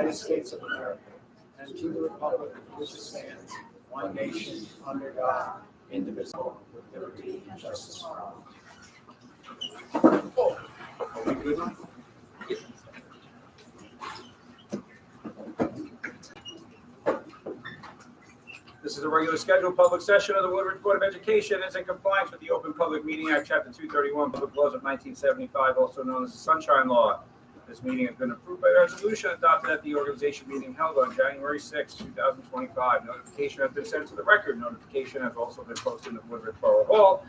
United States of America and to the republic for which it stands, one nation, under God, indivisible, with liberty and justice for all. Are we good now? This is a regular scheduled public session of the Woodbridge Board of Education. It's in compliance with the Open Public Meeting Act, Chapter 231, Public Laws of 1975, also known as the Sunshine Law. This meeting has been approved by resolution adopted at the organization meeting held on January 6, 2025. Notification has been sent to the record. Notification has also been posted in the Woodbridge Borough Hall,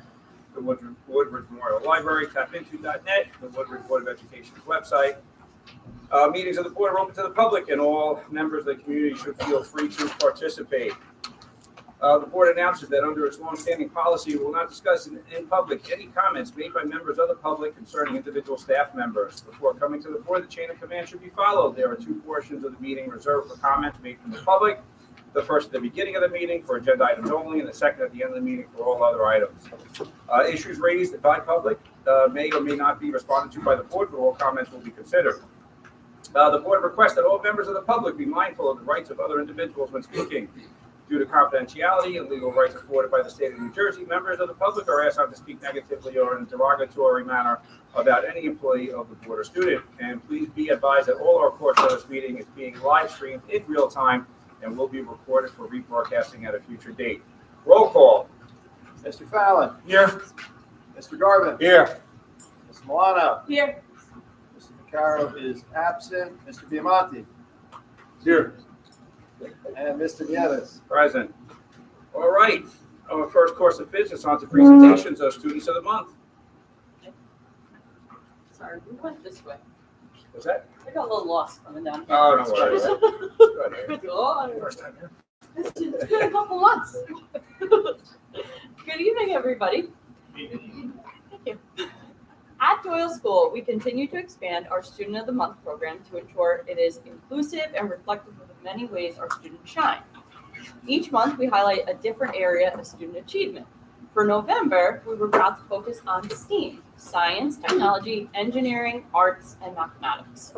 the Woodbridge Memorial Library, tapinto.net, the Woodbridge Board of Education's website. Meetings of the board are open to the public, and all members of the community should feel free to participate. The board announces that under its longstanding policy, it will not discuss in public any comments made by members of the public concerning individual staff members. Before coming to the board, the chain of command should be followed. There are two portions of the meeting reserved for comments made from the public. The first at the beginning of the meeting for agenda items only, and the second at the end of the meeting for all other items. Issues raised by public may or may not be responded to by the board, but all comments will be considered. The board requests that all members of the public be mindful of the rights of other individuals when speaking. Due to confidentiality and legal rights afforded by the state of New Jersey, members of the public are asked not to speak negatively or in a derogatory manner about any employee of the board or student. And please be advised that all our portion of this meeting is being live streamed in real time and will be recorded for rebroadcasting at a future date. Roll call. Mr. Fallon. Here. Mr. Garvin. Here. Ms. Milano. Here. Mr. Vaccaro is absent. Mr. Biamonte. Here. And Mr. Nieves. Present. All right. Our first course of business on to presentations of students of the month. Sorry, we went this way. What's that? I got a little lost coming down. Oh, no worries. First time here. It's been a couple months. Good evening, everybody. Thank you. At Doyle School, we continue to expand our Student of the Month program to ensure it is inclusive and reflective of the many ways our students shine. Each month, we highlight a different area of student achievement. For November, we were proud to focus on STEAM, science, technology, engineering, arts, and mathematics.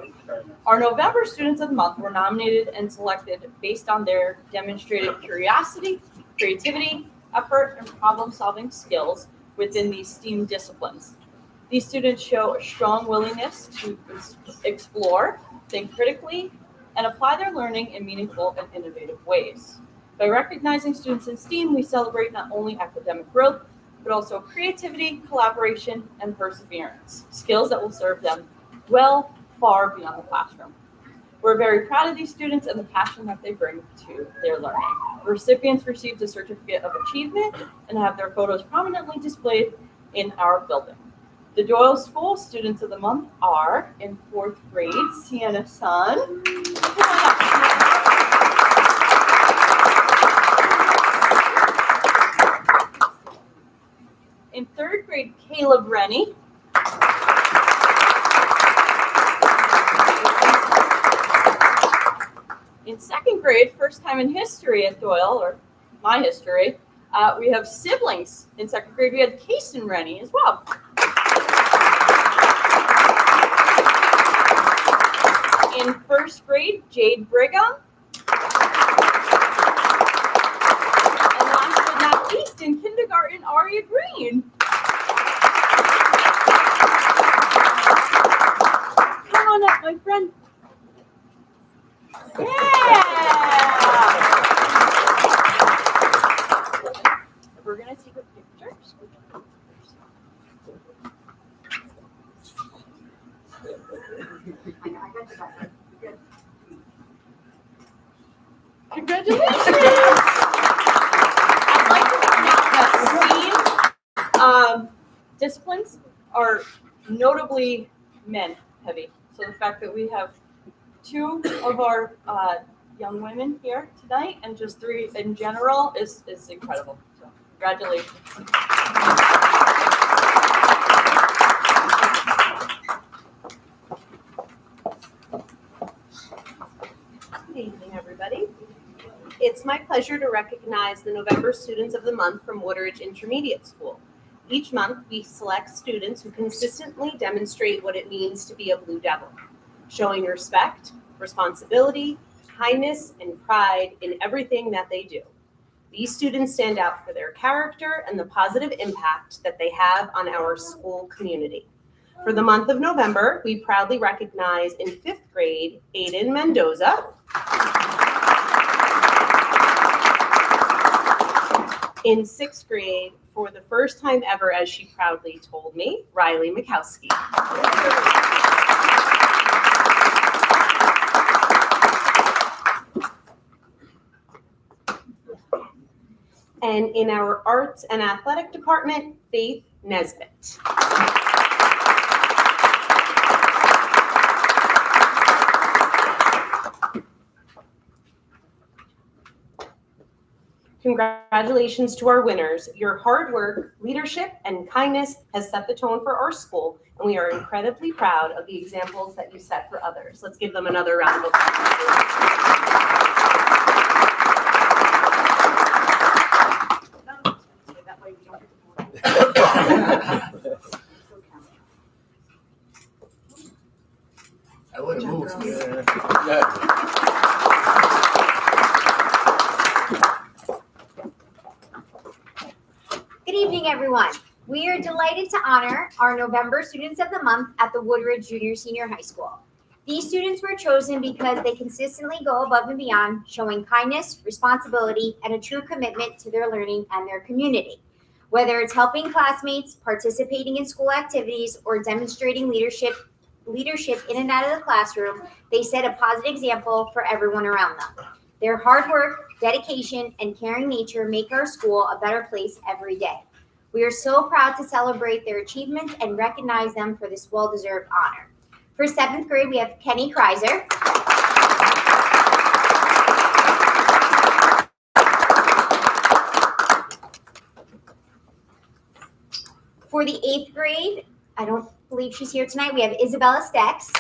Our November Students of the Month were nominated and selected based on their demonstrated curiosity, creativity, effort, and problem-solving skills within these STEAM disciplines. These students show a strong willingness to explore, think critically, and apply their learning in meaningful and innovative ways. By recognizing students in STEAM, we celebrate not only academic growth, but also creativity, collaboration, and perseverance, skills that will serve them well far beyond the classroom. We're very proud of these students and the passion that they bring to their learning. Recipients received a certificate of achievement and have their photos prominently displayed in our building. The Doyle School Students of the Month are in 4th grade, Sienna Sun. In 3rd grade, Caleb Rennie. In 2nd grade, first time in history at Doyle, or my history, we have siblings. In 2nd grade, we had Kason Rennie as well. In 1st grade, Jade Brigham. And last but not least, in kindergarten, Aria Green. Come on up, my friend. Yeah! We're going to take a picture. Congratulations! I'd like to point out that STEAM disciplines are notably men heavy. So the fact that we have 2 of our young women here tonight and just 3 in general is incredible. So congratulations. Good evening, everybody. It's my pleasure to recognize the November Students of the Month from Woodridge Intermediate School. Each month, we select students who consistently demonstrate what it means to be a Blue Devil, showing respect, responsibility, kindness, and pride in everything that they do. These students stand out for their character and the positive impact that they have on our school community. For the month of November, we proudly recognize in 5th grade, Aiden Mendoza. In 6th grade, for the first time ever, as she proudly told me, Riley Mikowski. And in our arts and athletic department, Faith Nesbitt. Congratulations to our winners. Your hard work, leadership, and kindness has set the tone for our school, and we are incredibly proud of the examples that you set for others. Let's give them another round of applause. I would have moved. Good evening, everyone. We are delighted to honor our November Students of the Month at the Woodridge Junior Senior High School. These students were chosen because they consistently go above and beyond, showing kindness, responsibility, and a true commitment to their learning and their community. Whether it's helping classmates, participating in school activities, or demonstrating leadership in and out of the classroom, they set a positive example for everyone around them. Their hard work, dedication, and caring nature make our school a better place every day. We are so proud to celebrate their achievements and recognize them for this well-deserved honor. For 7th grade, we have Kenny Kreiser. For the 8th grade, I don't believe she's here tonight, we have Isabella Stex.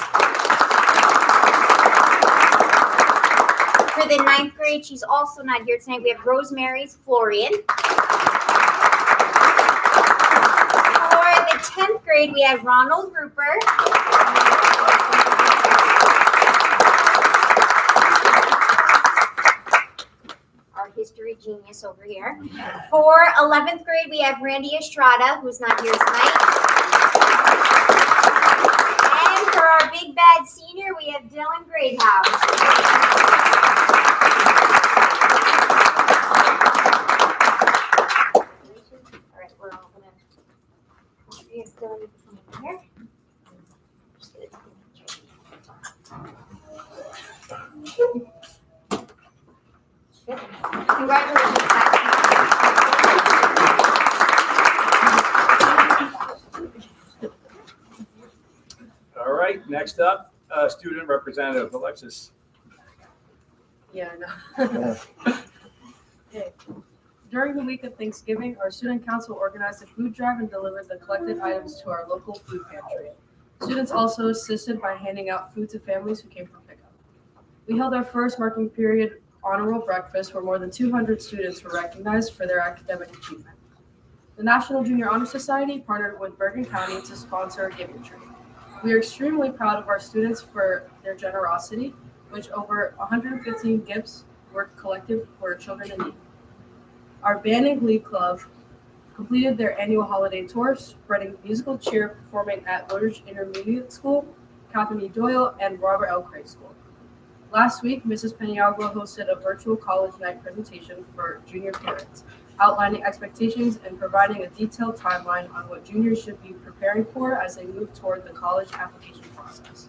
For the 9th grade, she's also not here tonight, we have Rosemary's Florian. For the 10th grade, we have Ronald Rupert. Our history genius over here. For 11th grade, we have Randy Estrada, who's not here tonight. And for our big bad senior, we have Dylan Greathouse. All right, we're all gonna get Dylan to come over here. Just gonna take a picture. Good. Congratulations, Pat. All right, next up, Student Representative Alexis. Yeah, I know. Okay. During the week of Thanksgiving, our student council organized a food drive and delivered the collected items to our local food pantry. Students also assisted by handing out food to families who came for pickup. We held our first marking period honor roll breakfast where more than 200 students were recognized for their academic achievement. The National Junior Honor Society partnered with Bergen County to sponsor a giving tree. We are extremely proud of our students for their generosity, which over 115 gifts were collected for children in need. Our band and glee club completed their annual holiday tour, spreading musical cheer performing at Woodridge Intermediate School, Catherine E. Doyle, and Robert L. Craig School. Last week, Mrs. Peniagua hosted a virtual college night presentation for junior parents, outlining expectations and providing a detailed timeline on what juniors should be preparing for as they move toward the college application process.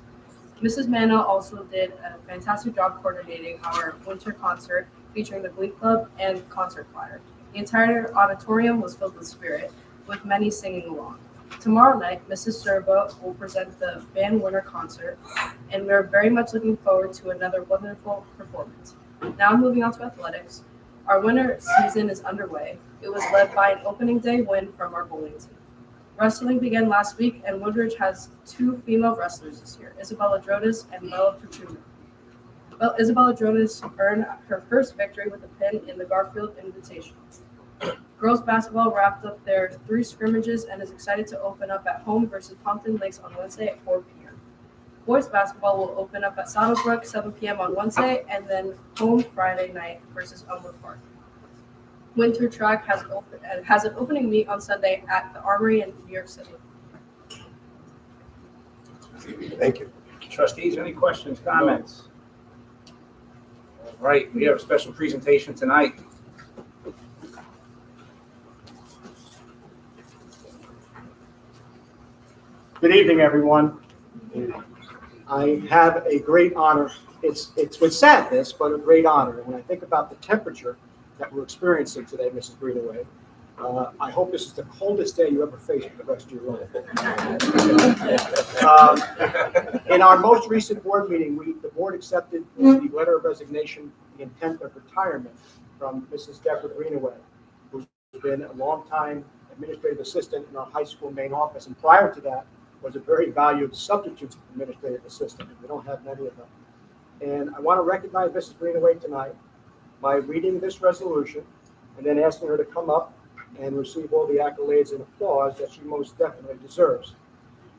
Mrs. Manna also did a fantastic job coordinating our winter concert featuring the Glee Club and concert choir. The entire auditorium was filled with spirit, with many singing along. Tomorrow night, Mrs. Serba will present the band winter concert, and we're very much looking forward to another wonderful performance. Now moving on to athletics. Our winter season is underway. It was led by an opening day win from our bowling team. Wrestling began last week, and Woodridge has 2 female wrestlers this year, Isabella Drodas and Mela Petruno. Well, Isabella Drodas earned her first victory with a pin in the Garfield Invitational. Girls basketball wrapped up their 3 scrimmages and is excited to open up at home versus Pompton Lakes on Wednesday at 4 p.m. Boys basketball will open up at Saddlebrook 7 p.m. on Wednesday, and then home Friday night versus Elmwood Park. Winter track has an opening meet on Sunday at the Armory in New York City. Thank you. Trustees, any questions, comments? All right, we have a special presentation tonight. Good evening, everyone. I have a great honor. It's with sadness, but a great honor. When I think about the temperature that we're experiencing today, Mrs. Greenaway, I hope this is the coldest day you ever face for the rest of your life. In our most recent board meeting, the board accepted the letter of resignation, the intent of retirement from Mrs. Deborah Greenaway, who's been a longtime administrative assistant in our high school main office, and prior to that, was a very valued substitute administrative assistant. We don't have many of them. And I want to recognize Mrs. Greenaway tonight by reading this resolution and then asking her to come up and receive all the accolades and applause that she most definitely deserves.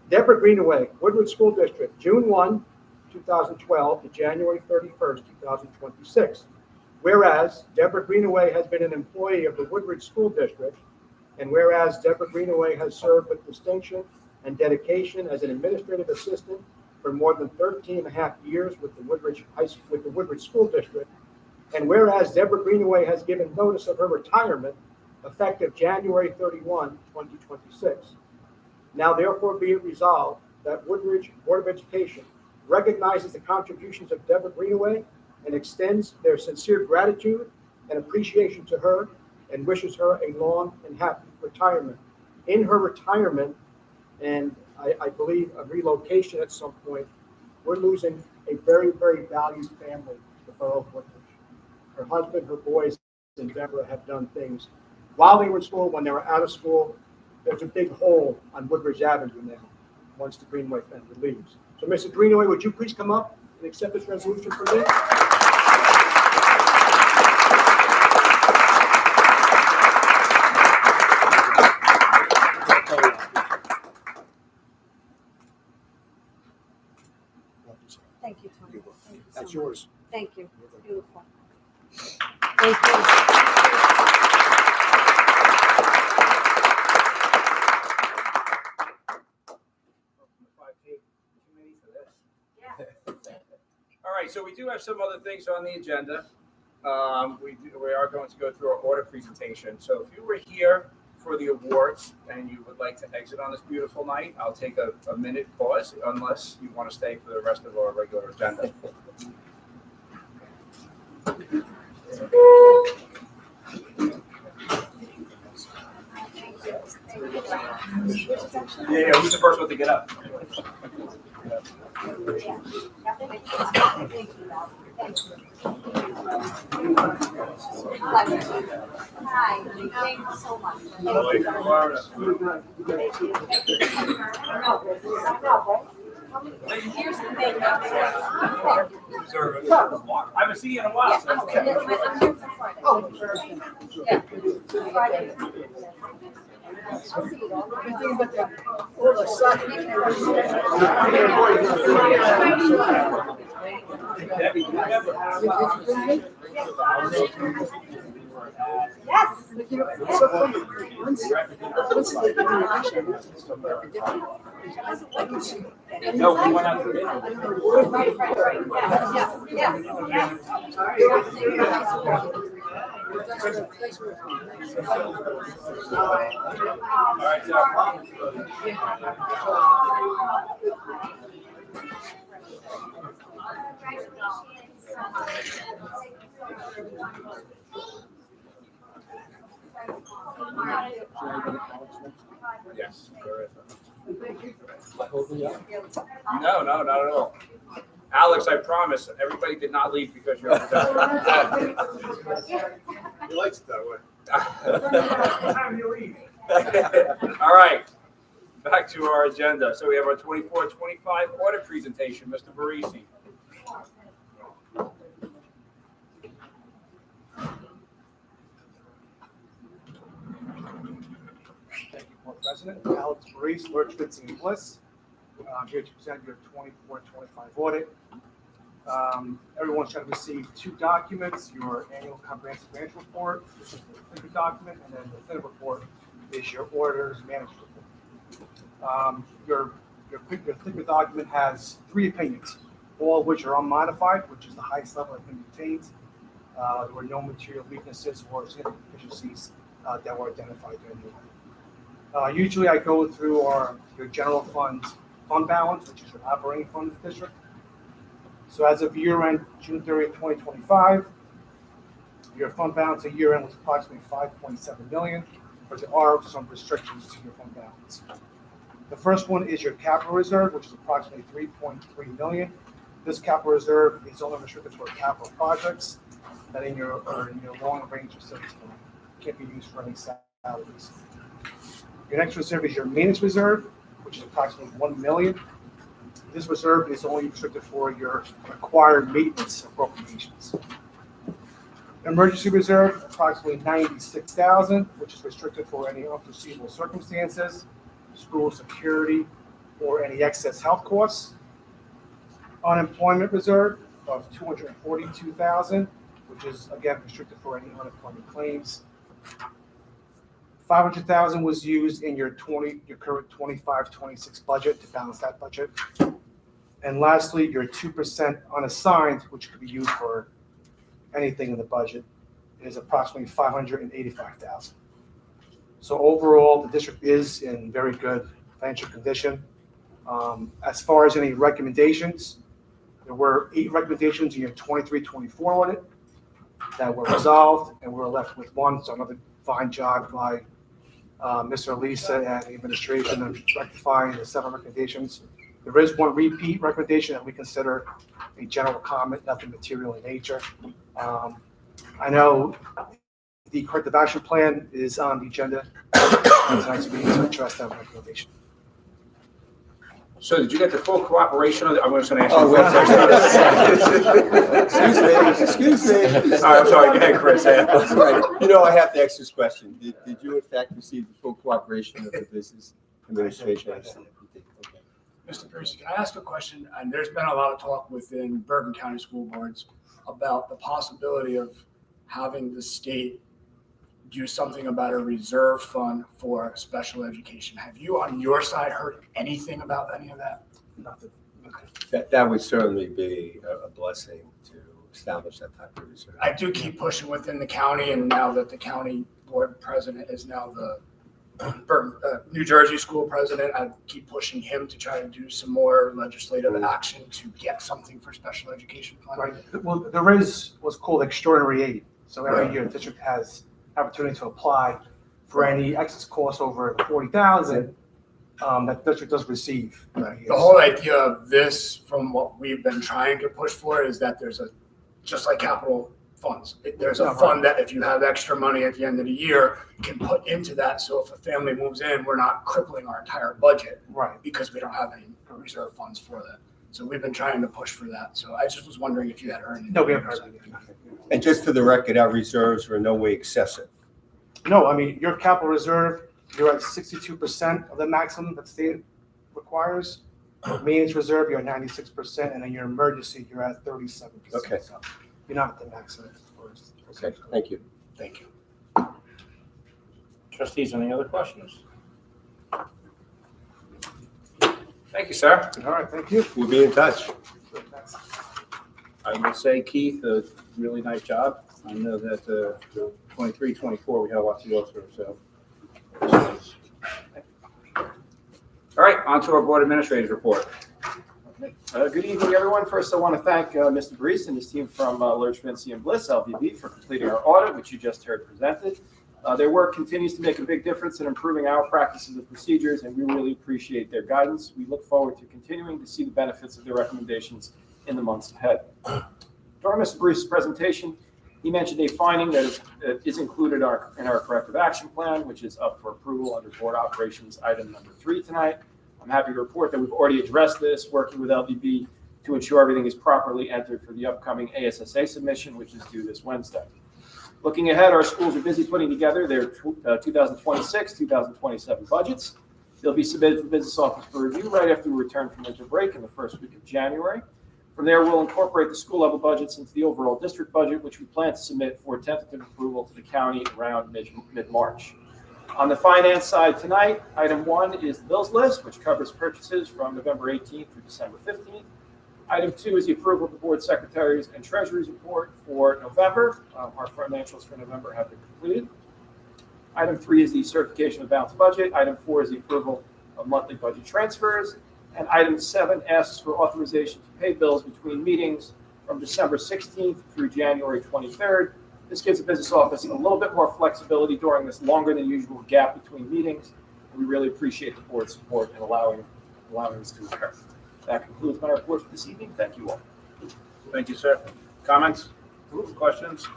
Deborah Greenaway, Woodward School District, June 1, 2012 to January 31st, 2026. Whereas Deborah Greenaway has been an employee of the Woodward School District, and whereas Deborah Greenaway has served with distinction and dedication as an administrative assistant for more than 13 and a half years with the Woodward School District, and whereas Deborah Greenaway has given notice of her retirement effective January 31, 2026. Now therefore be it resolved that Woodridge Board of Education recognizes the contributions of Deborah Greenaway and extends their sincere gratitude and appreciation to her and wishes her a long and happy retirement. In her retirement, and I believe a relocation at some point, we're losing a very, very valued family to the borough of Woodridge. Her husband, her boys, and Deborah have done things while they were in school, when they were out of school. There's a big hole on Woodridge Avenue now once the Greenaway family leaves. So, Mrs. Greenaway, would you please come up and accept this resolution for me? Thank you, Tony. Thank you so That's much. yours. Thank you. Beautiful. Thank you. All right, so we do have some other things on the agenda. We are going to go through our order presentation. So if you were here for the awards and you would like to exit on this beautiful night, I'll take a minute pause unless you want to stay for the rest of our regular agenda. Yeah, who's the first one to get up? Hi, thank you so much. Here's the thing. I haven't seen you in a while. So. I'm here for Friday. Yes. No, we went out to dinner. Right. Yes. All right, yes, there is. No, not at all. Alex, I promise, everybody did not leave because you're done. He likes it that way. All right, back to our agenda. So we have our 24-25 audit presentation. Mr. Barisi. Thank you, Board President. Alex Maurice, Lurchwitz and Bliss. I'm here to present your 24-25 audit. Everyone should have received 2 documents, your annual comprehensive financial report, which is the FINRA document, and then the FINRA report is your auditor's management report. Your FINRA document has 3 opinions, all of which are unmodified, which is the highest level that can be obtained. There were no material weaknesses or significant deficiencies that were identified during the audit. Usually I go through your general fund balance, which is your operating fund of the district. So as of year-end, June 30th, 2025, your fund balance at year-end was approximately $5.7 million, but there are some restrictions to your fund balance. The first one is your capital reserve, which is approximately $3.3 million. This capital reserve is only restricted for capital projects that in your long-range facilities plan. Can't be used for any salaries. Your next reserve is your maintenance reserve, which is approximately $1 million. This reserve is only restricted for your required maintenance appropriations. Emergency reserve, approximately $96,000, which is restricted for any unforeseeable circumstances, school security, or any excess health costs. Unemployment reserve of $242,000, which is again restricted for any unemployment claims. $500,000 was used in your current 25-26 budget to balance that budget. And lastly, your 2% unassigned, which could be used for anything in the budget, is approximately $585,000. So overall, the district is in very good financial condition. As far as any recommendations, there were 8 recommendations in your 23-24 audit that were resolved, and we were left with 1. So another fine job by Mr. Lisa and the administration of rectifying the 7 recommendations. There is 1 repeat recommendation that we consider a general comment, nothing material in nature. I know the corrective action plan is on the agenda tonight's meeting to address that recommendation. So did you get the full cooperation of the, I'm just going to ask you. Excuse me. All right, I'm sorry. Go ahead, Chris. That's right. You know, I have to ask this question. Did you in fact receive the full cooperation of the business administration? Okay. Mr. Bruce, can I ask a question? And there's been a lot of talk within Bergen County School Boards about the possibility of having the state do something about a reserve fund for special education. Have you on your side heard anything about any of that? Nothing. Okay. That would certainly be a blessing to establish that type of reserve. I do keep pushing within the county, and now that the county board president is now the New Jersey school president, I keep pushing him to try to do some more legislative action to get something for special education fund. Right. Well, there is what's called extraordinary aid. So every year the district has opportunity to apply for any excess costs over $40,000 that the district does receive. Right. The whole idea of this, from what we've been trying to push for, is that there's just like capital funds. There's a fund that if you have extra money at the end of the year, you can put into that. So if a family moves in, we're not crippling our entire budget, Right? Because we don't have any reserve funds for that. So we've been trying to push for that. So I just was wondering if you had heard anything. No, we haven't heard anything. And just for the record, our reserves are in no way excessive. No, I mean, your capital reserve, you're at 62% of the maximum that state requires. Maintenance reserve, you're at 96%, and then your emergency, you're at 37%. Okay. So you're not at the maximum. Okay, thank you. Thank you. Trustees, any other questions? Thank you, sir. All right, thank you. We'll be in touch. I will say, Keith, a really nice job. I know that 23, 24, we have a lot to go through, so. All right, on to our board administrator's report. Good evening, everyone. First, I want to thank Mr. Brees and his team from Lurch, Vinci, and Bliss, LVB, for completing our audit, which you just heard presented. Their work continues to make a big difference in improving our practices and procedures, and we really appreciate their guidance. We look forward to continuing to see the benefits of their recommendations in the months ahead. During Mr. Brees' presentation, he mentioned a finding that is included in our corrective action plan, which is up for approval under board operations item number 3 tonight. I'm happy to report that we've already addressed this, working with LVB to ensure everything is properly entered for the upcoming ASSA submission, which is due this Wednesday. Looking ahead, our schools are busy putting together their 2026-2027 budgets. They'll be submitted to the business office for review right after we return from winter break in the first week of January. From there, we'll incorporate the school level budgets into the overall district budget, which we plan to submit for tentative approval to the county around mid-March. On the finance side tonight, item 1 is the bills list, which covers purchases from November 18th through December 15th. Item 2 is the approval of the board secretaries and treasurer's report for November. Our financials for November have been completed. Item 3 is the certification of balanced budget. Item 4 is the approval of monthly budget transfers. And item 7 asks for authorization to pay bills between meetings from December 16th through January 23rd. This gives the business office a little bit more flexibility during this longer than usual gap between meetings. And we really appreciate the board's support in allowing this to occur. That concludes my report for this evening. Thank you all. Thank you, sir. Comments? Questions?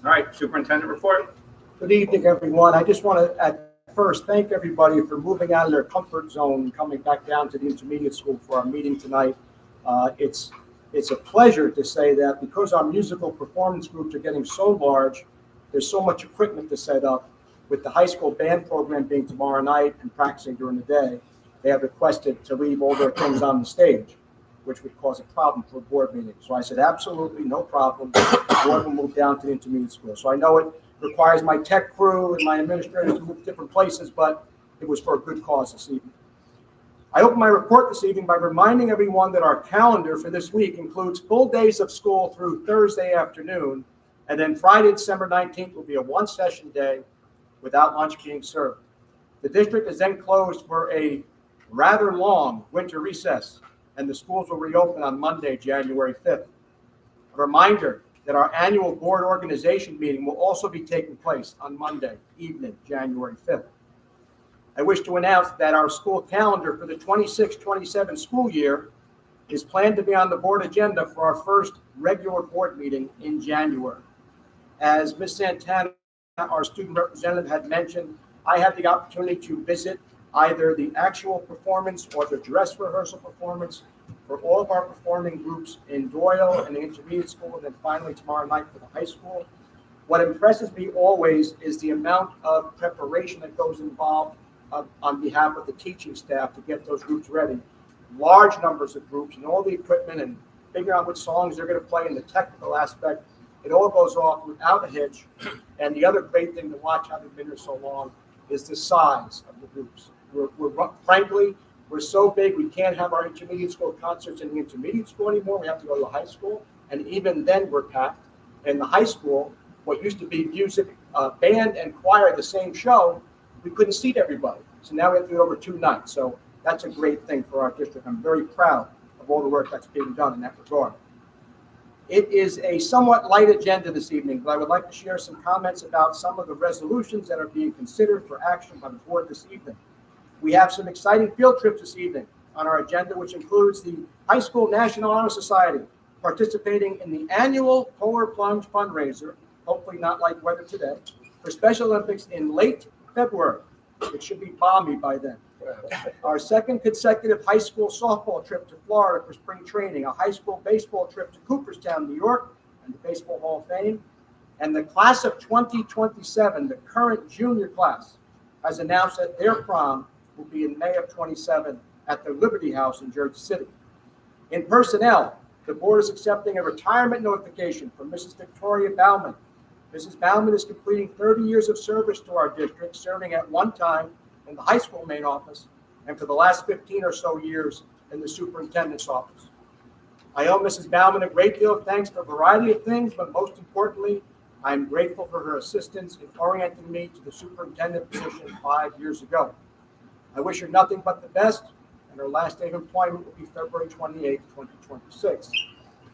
All right, superintendent report. Good evening, everyone. I just want to at first thank everybody for moving out of their comfort zone and coming back down to the intermediate school for our meeting tonight. It's a pleasure to say that because our musical performance groups are getting so large, there's so much equipment to set up. With the high school band program being tomorrow night and practicing during the day, they have requested to leave all their things on the stage, which would cause a problem for a board meeting. So I said, absolutely, no problem. The board will move down to the intermediate school. So I know it requires my tech crew and my administrators to move to different places, but it was for a good cause this evening. I open my report this evening by reminding everyone that our calendar for this week includes full days of school through Thursday afternoon, and then Friday, December 19th will be a one-session day without lunch being served. The district is then closed for a rather long winter recess, and the schools will reopen on Monday, January 5th. A reminder that our annual board organization meeting will also be taking place on Monday evening, January 5th. I wish to announce that our school calendar for the 26-27 school year is planned to be on the board agenda for our first regular board meeting in January. As Ms. Santana, our student representative, had mentioned, I had the opportunity to visit either the actual performance or the dress rehearsal performance for all of our performing groups in Doyle and the intermediate school, and then finally tomorrow night for the high school. What impresses me always is the amount of preparation that goes involved on behalf of the teaching staff to get those groups ready. Large numbers of groups and all the equipment and figuring out which songs they're going to play in the technical aspect. It all goes off without a hitch. And the other great thing to watch, having been here so long, is the size of the groups. Frankly, we're so big we can't have our intermediate school concerts in the intermediate school anymore. We have to go to the high school, and even then we're packed. In the high school, what used to be music, band, and choir the same show, we couldn't seat everybody. So now we have to do it over 2 nights. So that's a great thing for our district. I'm very proud of all the work that's being done in that regard. It is a somewhat light agenda this evening, but I would like to share some comments about some of the resolutions that are being considered for action by the board this evening. We have some exciting field trips this evening on our agenda, which includes the High School National Honor Society participating in the annual Polar Plunge fundraiser, hopefully not like weather today, for Special Olympics in late February. It should be balmy by then. Our second consecutive high school softball trip to Florida for spring training, a high school baseball trip to Cooperstown, New York, and the Baseball Hall of Fame. And the class of 2027, the current junior class, has announced that their prom will be in May of 27 at the Liberty House in Jersey City. In personnel, the board is accepting a retirement notification from Mrs. Victoria Baumann. Mrs. Baumann is completing 30 years of service to our district, serving at one time in the high school main office and for the last 15 or so years in the superintendent's office. I owe Mrs. Baumann a great deal of thanks for a variety of things, but most importantly, I am grateful for her assistance in orienting me to the superintendent position 5 years ago. I wish her nothing but the best, and her last day of employment will be February 28, 2026.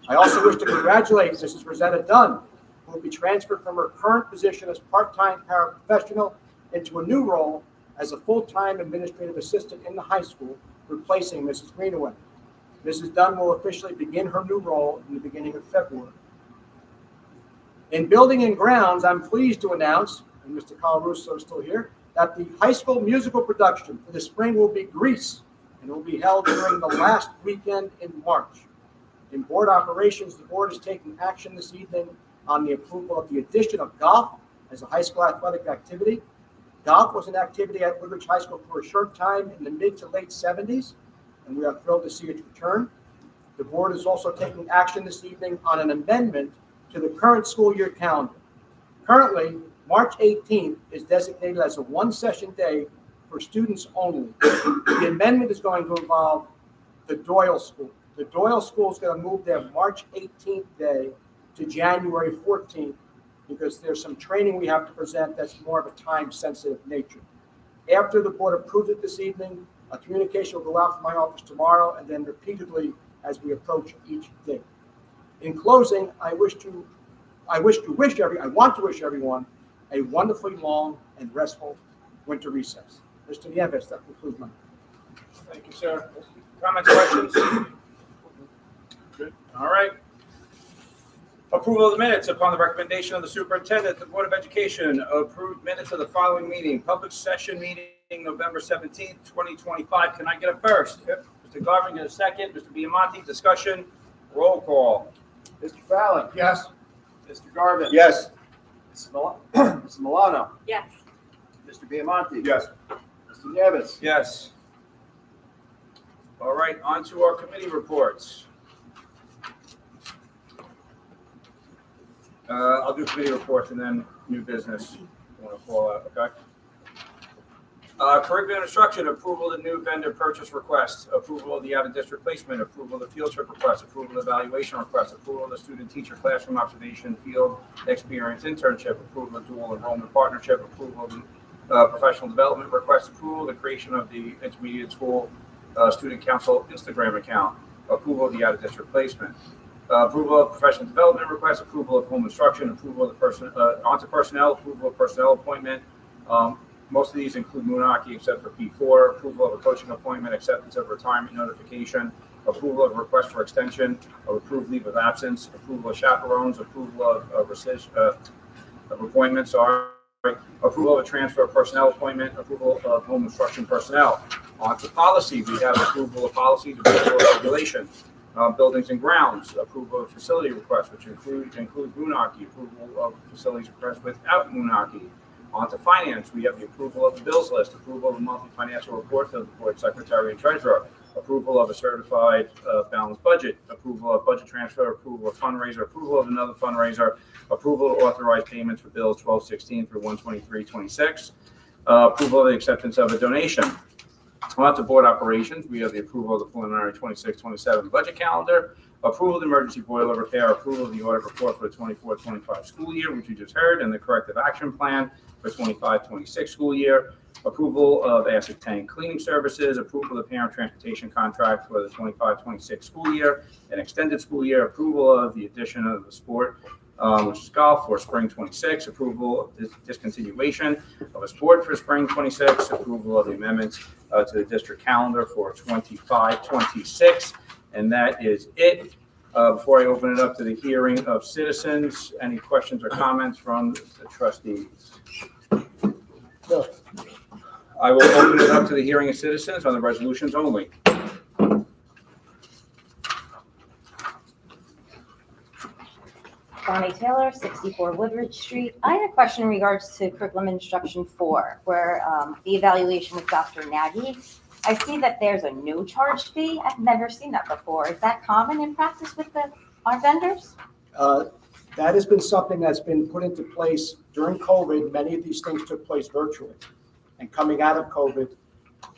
I also wish to congratulate Mrs. Rosetta Dunn, who will be transferred from her current position as part-time paraprofessional into a new role as a full-time administrative assistant in the high school, replacing Mrs. Greenaway. Mrs. Dunn will officially begin her new role in the beginning of February. In building and grounds, I'm pleased to announce, and Mr. Colarusso is still here, that the high school musical production for the spring will be Grease, and it will be held during the last weekend in March. In board operations, the board is taking action this evening on the approval of the addition of golf as a high school athletic activity. Golf was an activity at Woodridge High School for a short time in the mid to late 70s, and we are thrilled to see its return. The board is also taking action this evening on an amendment to the current school year calendar. Currently, March 18th is designated as a one-session day for students only. The amendment is going to involve the Doyle School. The Doyle School is going to move their March 18th day to January 14th because there's some training we have to present that's more of a time-sensitive nature. After the board approves it this evening, a communication will go out from my office tomorrow and then repeatedly as we approach each day. In closing, I want to wish everyone a wonderfully long and restful winter recess. Mr. Nieves, that concludes my. Thank you, sir. Comments, questions? Good. All right. Approval of the minutes upon the recommendation of the superintendent. The Board of Education approved minutes of the following meeting. Public session meeting, November 17th, 2025. Can I get a first? Yep. Mr. Garvin, get a second. Mr. Biamonte, discussion. Roll call. Mr. Fallon. Yes. Mr. Garvin. Yes. Mrs. Milano. Yes. Mr. Biamonte. Yes. Mr. Nieves. Yes. All right, on to our committee reports. I'll do committee reports and then new business. I want to call out, okay? Curriculum instruction, approval of the new vendor purchase request, approval of the out-of-district placement, approval of the field trip request, approval of the evaluation request, approval of the student-teacher classroom observation field experience internship, approval of dual enrollment partnership, approval of the professional development request, approval of the creation of the intermediate school student council Instagram account, approval of the out-of-district placement, approval of professional development request, approval of home instruction, approval of the onto personnel, approval of personnel appointment. Most of these include Moonaki except for P4, approval of a coaching appointment, acceptance of retirement notification, approval of request for extension of approved leave of absence, approval of chaperones, approval of rescission of appointments, approval of a transfer of personnel appointment, approval of home instruction personnel. On to policy, we have approval of policy, approval of regulations, buildings and grounds, approval of facility requests, which include Moonaki, approval of facilities requests without Moonaki. On to finance, we have the approval of the bills list, approval of the monthly financial reports of the board secretary and treasurer, approval of a certified balanced budget, approval of budget transfer, approval of fundraiser, approval of another fundraiser, approval of authorized payments for bills 12/16 through 1/23/26, approval of the acceptance of a donation. On to board operations, we have the approval of the preliminary 26-27 budget calendar, approval of the emergency boiler repair, approval of the audit report for the 24-25 school year, which you just heard, and the corrective action plan for 25-26 school year, approval of acid tank cleaning services, approval of the parent transportation contract for the 25-26 school year and extended school year, approval of the addition of the sport, which is golf for spring 26, approval of the discontinuation of a sport for spring 26, approval of the amendments to the district calendar for 25-26, and that is it. Before I open it up to the hearing of citizens, any questions or comments from the trustees? No. I will open it up to the hearing of citizens on the resolutions only. Bonnie Taylor, 64 Woodridge Street. I had a question in regards to curriculum instruction 4, where the evaluation with Dr. Nagy. I see that there's a no charge fee. I've never seen that before. Is that common in practice with our vendors? That has been something that's been put into place during COVID. Many of these things took place virtually. And coming out of COVID,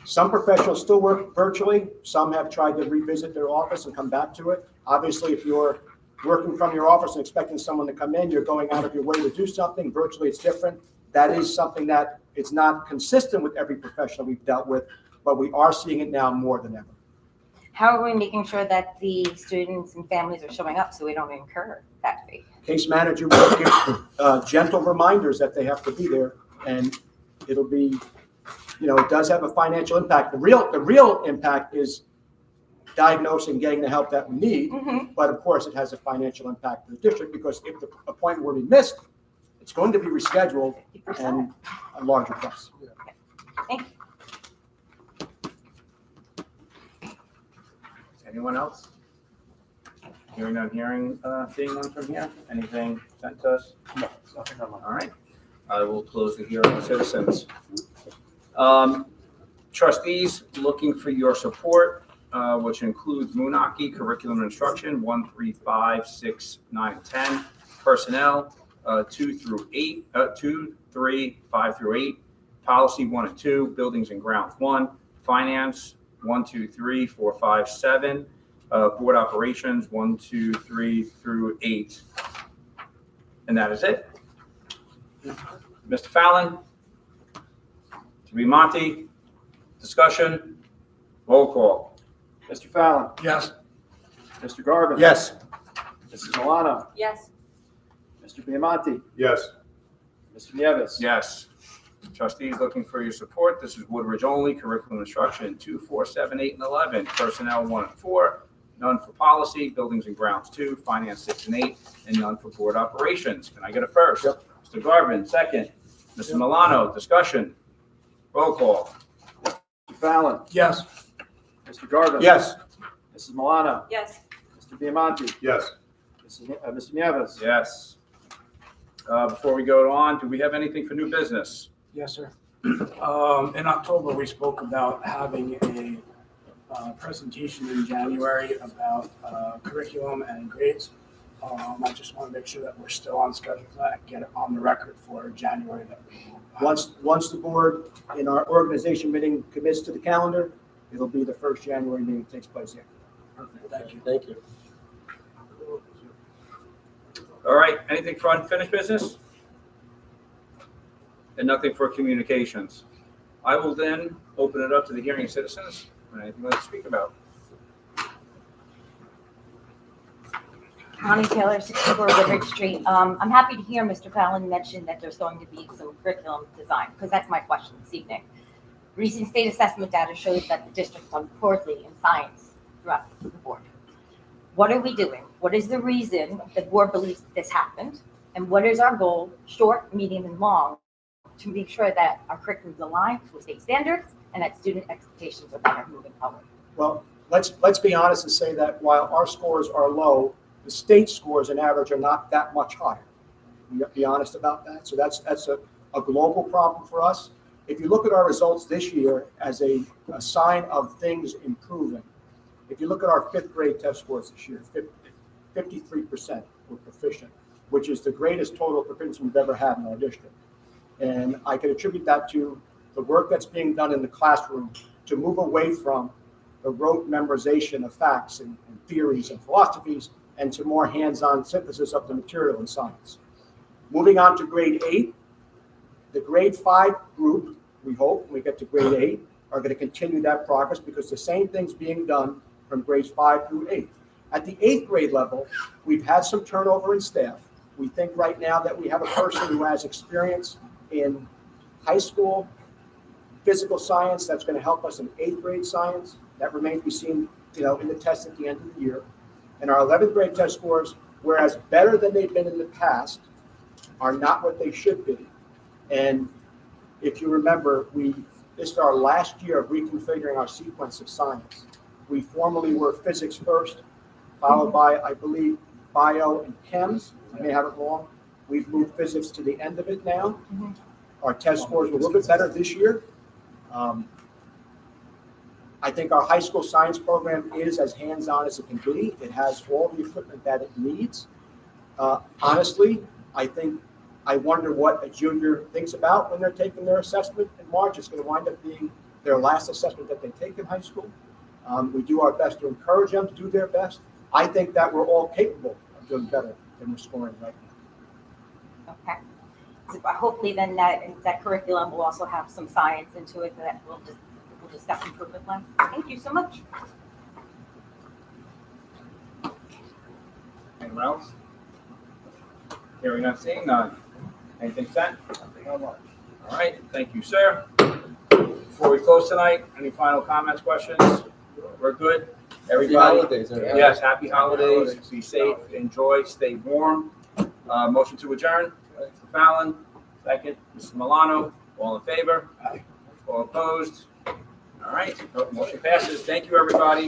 some professionals still work virtually. Some have tried to revisit their office and come back to it. Obviously, if you're working from your office and expecting someone to come in, you're going out of your way to do something. Virtually, it's different. That is something that it's not consistent with every professional we've dealt with, but we are seeing it now more than ever. How are we making sure that the students and families are showing up so we don't incur that fee? Case manager will give gentle reminders that they have to be there, and it'll be, it does have a financial impact. The real impact is diagnosing, getting the help that we need, but of course it has a financial impact to the district because if the appointment were to be missed, it's going to be rescheduled 50%. and a larger cost. Thank you. Anyone else? Hearing none, seeing one from here? Anything sent to us? No, nothing on All right. I will close the hearing on citizens. Trustees, looking for your support, which includes Moonaki Curriculum Instruction 1, 3, 5, 6, 9, 10, Personnel 2 through 8, 2, 3, 5 through 8, Policy 1 and 2, Buildings and Grounds 1, Finance 1, 2, 3, 4, 5, 7, Board Operations 1, 2, 3 through 8. And that is it. Mr. Fallon? To be Monty? Discussion? Roll call. Mr. Fallon? Yes. Mr. Garvin? Yes. Mrs. Milano? Yes. Mr. Biamonte? Yes. Mr. Nieves. Yes. Trustees, looking for your support. This is Woodridge only, curriculum instruction 2, 4, 7, 8, and 11, personnel 1 and 4, none for policy, buildings and grounds 2, finance 6 and 8, and none for board operations. Can I get a first? Yep. Mr. Garvin, second. Mrs. Milano, discussion. Roll call. Mr. Fallon? Yes. Mr. Garvin? Yes. Mrs. Milano? Yes. Mr. Biamonte? Yes. Mr. Nieves. Yes. Before we go on, do we have anything for new business? Yes, sir. In October, we spoke about having a presentation in January about curriculum and grades. I just want to make sure that we're still on schedule for that, get it on the record for January. Once the board in our organization meeting commits to the calendar, it'll be the first January meeting that takes place here. Perfect, thank you. Thank you. All right, anything for unfinished business? And nothing for communications. I will then open it up to the hearing citizens. Anything you'd like to speak about? Connie Taylor, 64 Woodridge Street. I'm happy to hear Mr. Fallon mention that there's going to be some curriculum design, because that's my question this evening. Recent state assessment data shows that the district's done poorly in science throughout the board. What are we doing? What is the reason the board believes this happened? And what is our goal, short, medium, and long, to make sure that our curriculum is aligned with state standards and that student expectations are better moving forward? Well, let's be honest and say that while our scores are low, the state scores on average are not that much higher. We have to be honest about that. So that's a global problem for us. If you look at our results this year as a sign of things improving, if you look at our 5th grade test scores this year, 53% were proficient, which is the greatest total proficiency we've ever had in our district. And I can attribute that to the work that's being done in the classroom to move away from the rote memorization of facts and theories and philosophies and to more hands-on synthesis of the material in science. Moving on to grade 8, the grade 5 group, we hope, when we get to grade 8, are going to continue that progress because the same thing's being done from grades 5 through 8. At the 8th grade level, we've had some turnover in staff. We think right now that we have a person who has experience in high school physical science that's going to help us in 8th grade science. That remains to be seen, in the test at the end of the year. And our 11th grade test scores, whereas better than they've been in the past, are not what they should be. And if you remember, this is our last year of reconfiguring our sequence of science. We formerly were physics first, followed by, I believe, bio and chems. I may have it wrong. We've moved physics to the end of it now. Mm-hmm. Our test scores were a little bit better this year. I think our high school science program is as hands-on as it can be. It has all the equipment that it needs. Honestly, I wonder what a junior thinks about when they're taking their assessment in March. It's going to wind up being their last assessment that they take in high school. We do our best to encourage them to do their best. I think that we're all capable of doing better than we're scoring right now. Okay. So hopefully then that curriculum will also have some science into it that we'll discuss improvement plan. Thank you so much. Anyone else? Hearing none, seeing none. Anything sent? Nothing online. All right, thank you, sir. Before we close tonight, any final comments, questions? We're good? Everybody? Yes, happy holidays. Be safe, enjoy, stay warm. Motion to adjourn. Mr. Fallon, second. Mrs. Milano, all in favor? Aye. All opposed? All right, motion passes. Thank you, everybody.